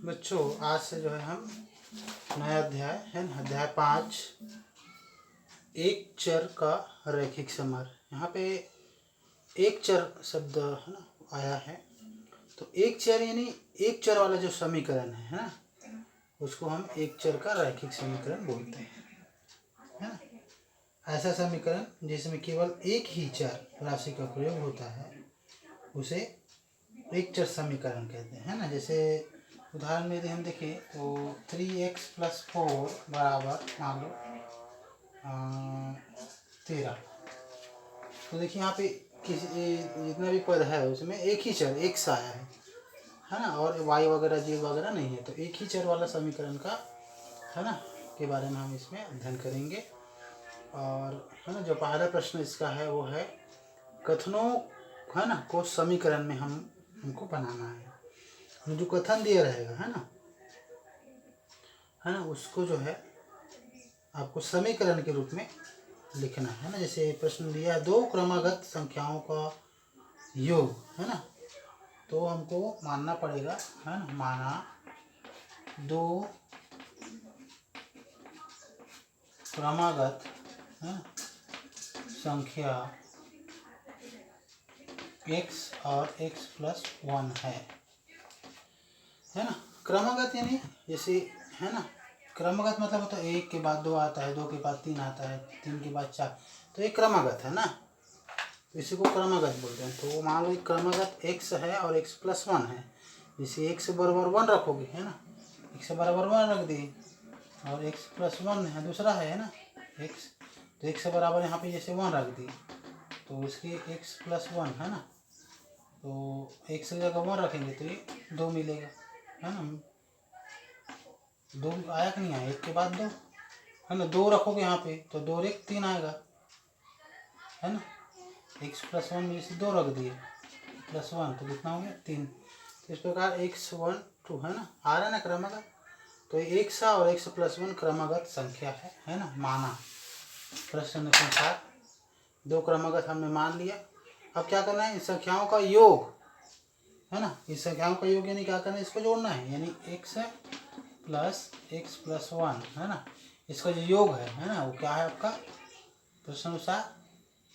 बच्चों आज से जो है हम नया अध्याय है ना, अध्याय 5 एक चर का रैखिक समर। यहाँ पे एक चर शब्द है ना आया है। तो एक चर यानी एक चर वाला जो समीकरण है ना, उसको हम एक चर का रैखिक समीकरण बोलते हैं, है ना। ऐसा समीकरण जिसमें केवल एक ही चर राशि का प्रयोग होता है उसे एक चर समीकरण कहते हैं, है ना। जैसे उदाहरण में यदि हम देखें तो 3x + 4 बराबर मान लो 13। तो देखिए यहाँ पे किसी जितना भी पद है उसमें एक ही चर एक सा है ना, और y वगैरह z वगैरह नहीं है। तो एक ही चर वाला समीकरण का है ना के बारे में हम इसमें अध्ययन करेंगे। और है ना जो पहला प्रश्न इसका है वो है कथनों है ना को समीकरण में हमको बनाना है। जो कथन दिया रहेगा है ना उसको जो है आपको समीकरण के रूप में लिखना है ना। जैसे प्रश्न दिया है दो क्रमागत संख्याओं का योग है ना, तो हमको मानना पड़ेगा है ना, माना दो क्रमागत है ना संख्या x और x + 1 है ना। क्रमागत यानी जैसे है ना, क्रमागत मतलब होता है एक के बाद दो आता है, दो के बाद तीन आता है, तीन के बाद चार, तो ये क्रमागत है ना, तो इसी को क्रमागत बोलते हैं। तो मान लो क्रमागत x है और x + 1 है। जैसे x बराबर 1 रखोगे है ना, x बराबर 1 रख दिए और x + 1 है दूसरा है ना x, तो x बराबर यहाँ पे जैसे 1 रख दिए तो इसके x + 1 है ना, तो x की जगह 1 रखेंगे तो ये 2 मिलेगा है ना। 2 आया कि नहीं आया, एक के बाद 2 है ना, 2 रखोगे यहाँ पे तो 2 और 1 3 आएगा है ना। x + 1 में जैसे 2 रख दिए +1 तो कितना हो गया 3। तो इस प्रकार x 1 2 है ना, आ रहा है ना क्रमागत। तो x और x + 1 क्रमागत संख्या है ना, माना। प्रश्न संख्या 2 क्रमागत हमने मान लिया। अब क्या करना है, इन संख्याओं का योग है ना, इस संख्याओं का योग यानी क्या करना है, इसको जोड़ना है, यानी x + x + 1 है ना, इसका जो योग है ना वो क्या है आपका प्रश्न अनुसार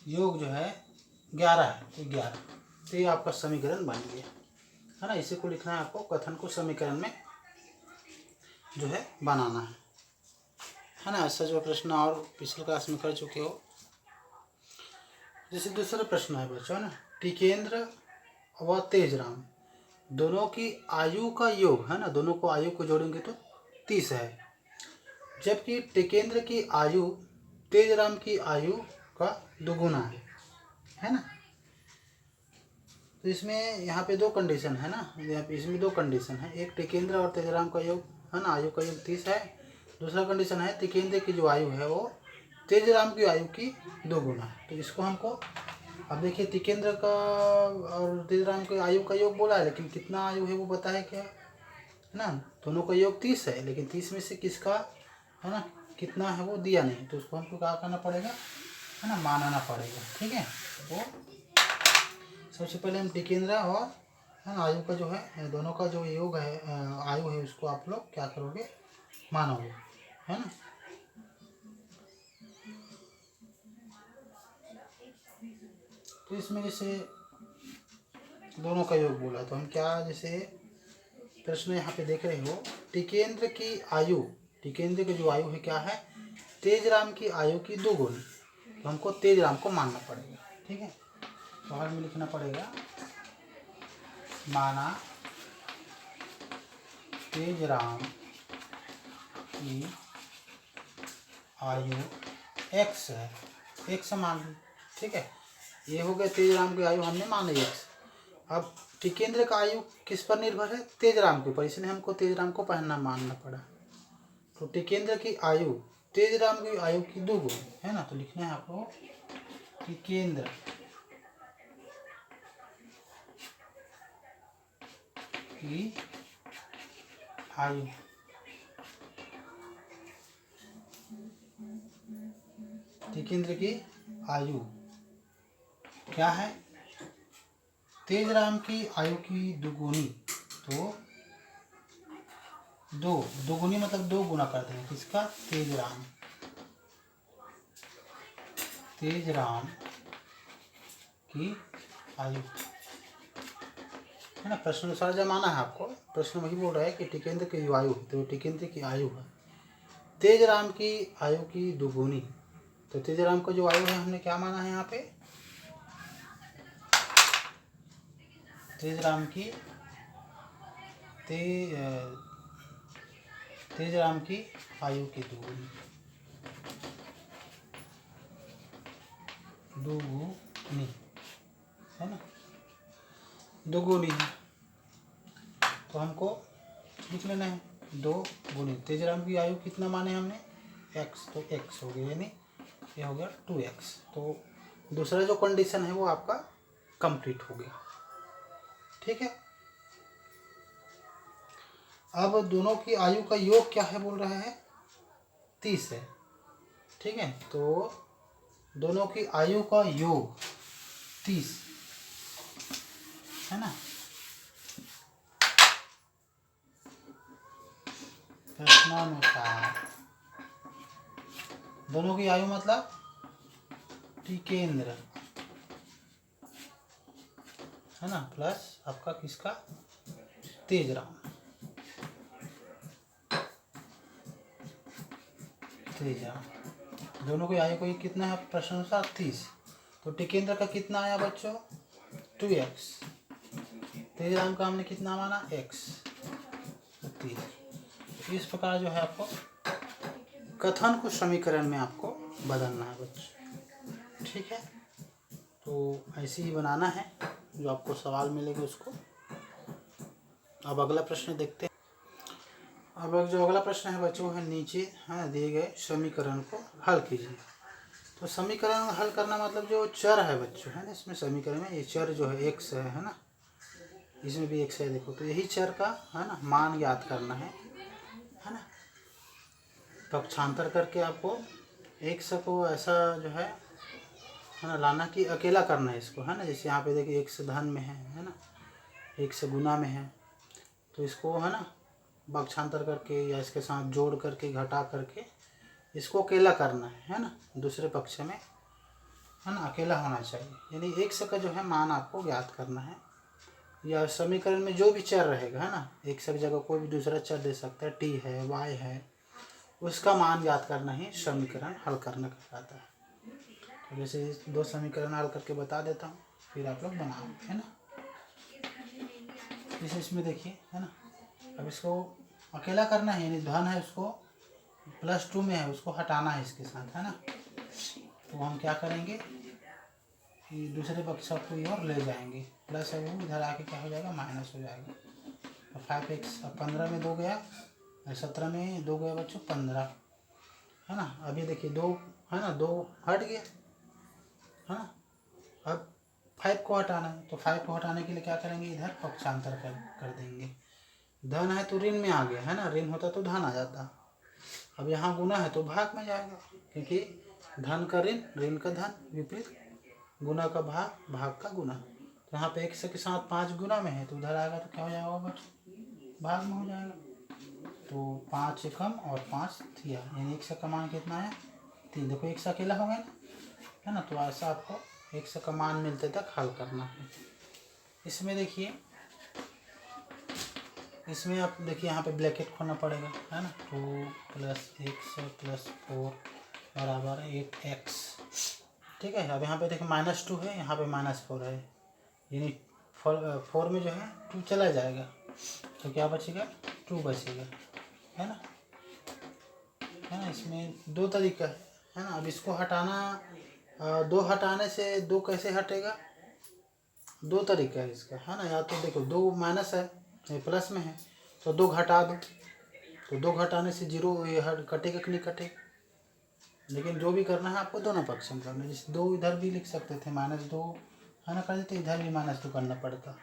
योग जो है 11 है, तो 11। तो ये आपका समीकरण बन गया है ना। इसी को लिखना है आपको, कथन को समीकरण में जो है बनाना है ना। ऐसा जो प्रश्न और पिछले क्लास में कर चुके हो। जैसे दूसरा प्रश्न है बच्चों ना, टिकेंद्र व तेजराम दोनों की आयु का योग है ना, दोनों को आयु को जोड़ेंगे तो 30 है, जबकि टिकेंद्र की आयु तेजराम की आयु का दुगुना है ना। तो इसमें यहाँ पे 2 कंडीशन है ना, यहाँ पे इसमें 2 कंडीशन है, एक टिकेंद्र और तेजराम का योग है ना, आयु का योग 30 है। दूसरा कंडीशन है टिकेंद्र की जो आयु है वो तेजराम की आयु की 2 गुना है। तो इसको हमको अब देखिए टिकेंद्र का और तेजराम की आयु का योग बोला है, लेकिन कितना आयु है वो पता है क्या है ना। दोनों का योग 30 है, लेकिन 30 में से किसका है ना कितना है वो दिया नहीं, तो उसको हमको क्या करना पड़ेगा है ना, मानना पड़ेगा। ठीक है, तो सबसे पहले हम टिकेंद्र और है ना आयु का जो है दोनों का जो योग है आयु है उसको आप लोग क्या करोगे, मानोगे है ना। तो इसमें जैसे दोनों का योग बोला तो हम क्या, जैसे प्रश्न यहाँ पे देख रहे हो, टिकेंद्र की आयु, टिकेंद्र की जो आयु है क्या है तेजराम की आयु की 2 गुनी, तो हमको तेजराम को मानना पड़ेगा। ठीक है, तो हर में लिखना पड़ेगा माना तेजराम की आयु x है, x मान ली। ठीक है, ये हो गया तेजराम की आयु हमने मान ली x। अब टिकेंद्र का आयु किस पर निर्भर है, तेजराम के ऊपर, इसलिए हमको तेजराम को पहनना मानना पड़ा। तो टिकेंद्र की आयु तेजराम की आयु की 2 गुनी है ना, तो लिखना है आपको टिकेंद्र की आयु टिकेंद्र की आयु क्या है तेजराम की आयु की 2 गुनी, तो दो, दोगुनी मतलब दो गुना कर देंगे किसका, तेजराम, तेजराम की आयु, है ना। प्रश्नानुसार जमाना है आपको, प्रश्न वही बोल रहा है कि टिकेंद्र की आयु, तो टिकेंद्र की आयु है तेजराम की आयु की दुगुनी। तो तेजराम का जो आयु है हमने क्या माना है यहाँ पे, तेजराम की तेजराम की आयु की दुगुनी, दुगुनी, है ना, दुगुनी है। तो हमको लिख लेना है दो गुनी, तेजराम की आयु कितना माने हमने, x, तो x हो गया, यानी ये हो गया 2x। तो दूसरा जो कंडीशन है वो आपका कंप्लीट हो गया, ठीक है। अब दोनों की आयु का योग क्या है बोल रहा है, 30 है, ठीक है। तो दोनों की आयु का योग 30, है ना। प्रश्नानुसार दोनों की आयु मतलब टिकेंद्र, है ना, प्लस आपका किसका, तेजराम, तेजराम, दोनों की आयु को कितना है प्रश्नानुसार 30। तो टिकेंद्र का कितना आया बच्चों, 2x, तेजराम का हमने कितना माना, x, तो 30। इस प्रकार जो है आपको कथन को समीकरण में आपको बदलना है बच्चों, ठीक है। तो ऐसे ही बनाना है, जो आपको सवाल मिलेगा उसको। अब अगला प्रश्न देखते हैं। अब जो अगला प्रश्न है बच्चों है नीचे है दिए गए समीकरण को हल कीजिए। तो समीकरण हल करना मतलब जो चर है बच्चों, है ना, इसमें समीकरण में ये चर जो है x है ना, इसमें भी x है, देखो। तो यही चर का है ना मान ज्ञात करना है ना। पक्षांतर करके आपको x को ऐसा जो है ना लाना कि अकेला करना है इसको, है ना। जैसे यहाँ पे देखिए x धन में है ना, x गुना में है, तो इसको है ना पक्षांतर करके या इसके साथ जोड़ करके घटा करके इसको अकेला करना है ना, दूसरे पक्ष में है ना अकेला होना चाहिए। यानी x का जो है मान आपको ज्ञात करना है, या समीकरण में जो भी चर रहेगा, है ना, x की जगह कोई भी दूसरा चर दे सकता है, t है, y है, उसका मान ज्ञात करना ही समीकरण हल करना कहलाता है। तो जैसे दो समीकरण हल करके बता देता हूँ, फिर आप लोग बनाओ, है ना। जैसे इसमें देखिए, है ना, अब इसको अकेला करना है, यानी धन है उसको +2 में है, उसको हटाना है इसके साथ, है ना। तो हम क्या करेंगे कि दूसरे पक्ष को और ले जाएंगे, प्लस है वो इधर आके क्या हो जाएगा, माइनस हो जाएगा। तो 5x, अब 15 में 2 गया, 17 में 2 गया बच्चों 15, है ना। अभी देखिए 2 है ना, 2 हट गया, है ना। अब 5 को हटाना है, तो 5 को हटाने के लिए क्या करेंगे, इधर पक्षांतर कर देंगे। धन है तो ऋण में आ गया, है ना, ऋण होता तो धन आ जाता। अब यहाँ गुना है तो भाग में जाएगा, क्योंकि धन का ऋण, ऋण का धन, विपरीत, गुना का भाग, भाग का गुना। तो यहाँ पे x के साथ 5 गुना में है, तो उधर आएगा तो क्या हो जाएगा बच्चों, भाग में हो जाएगा। तो 5 कम और 5 थिया, यानी x का मान कितना है, 3। देखो x अकेला हो गया ना, है ना। तो ऐसा आपको x का मान मिलते तक हल करना है। इसमें देखिए, इसमें आप देखिए यहाँ पे ब्रैकेट खोलना पड़ेगा, है ना। 2 + x + 4 बराबर 8x, ठीक है। अब यहाँ पे देखिए -2 है, यहाँ पे -4 है, यानी 4 में जो है 2 चला जाएगा, तो क्या बचेगा, 2 बचेगा, है ना। इसमें दो तरीका है ना। अब इसको हटाना, 2 हटाने से 2 कैसे हटेगा, 2 तरीका है इसका, है ना। या तो देखो 2 माइनस है, ये प्लस में है, तो 2 घटा दो, तो 2 घटाने से 0 ये कटेगा कि नहीं कटेगा। लेकिन जो भी करना है आपको दोनों पक्ष में करना है। जैसे 2 इधर भी लिख सकते थे, -2 है ना, कर देते, इधर भी -2 करना पड़ता,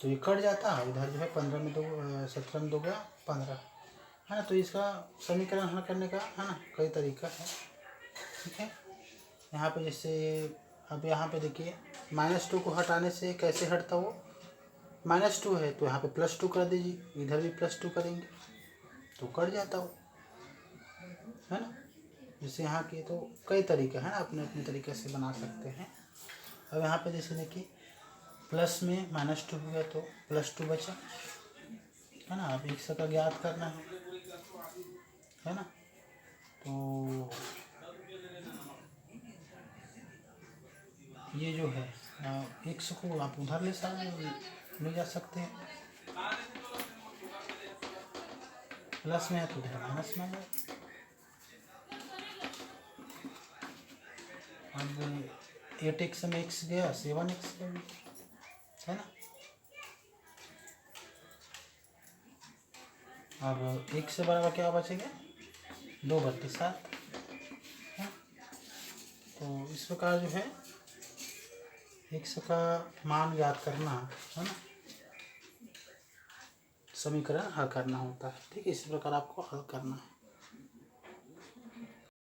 तो ये कट जाता है। इधर जो है 15 में 2, 17 में 2 गया 15, है ना। तो इसका समीकरण हल करने का, है ना, कई तरीका है, ठीक है। यहाँ पे जैसे अब यहाँ पे देखिए -2 को हटाने से कैसे हटता वो, -2 है तो यहाँ पे +2 कर दीजिए, इधर भी +2 करेंगे, तो कट जाता हो, है ना। जैसे यहाँ के तो कई तरीके हैं ना, अपने अपने तरीके से बना सकते हैं। अब यहाँ पे जैसे देखिए प्लस में -2 हो गया तो +2 बचा, है ना। अब x का ज्ञात करना है ना। तो ये जो है x को आप उधर ले जा सकते हैं, प्लस में है तो उधर माइनस में है। अब 8x में x गया 7x गया, है ना। अब x से बराबर क्या बचेगा 2 बट्टे 7, है। तो इस प्रकार जो है x का मान ज्ञात करना, है ना, समीकरण हल करना होता है। ठीक है, इस प्रकार आपको हल करना है।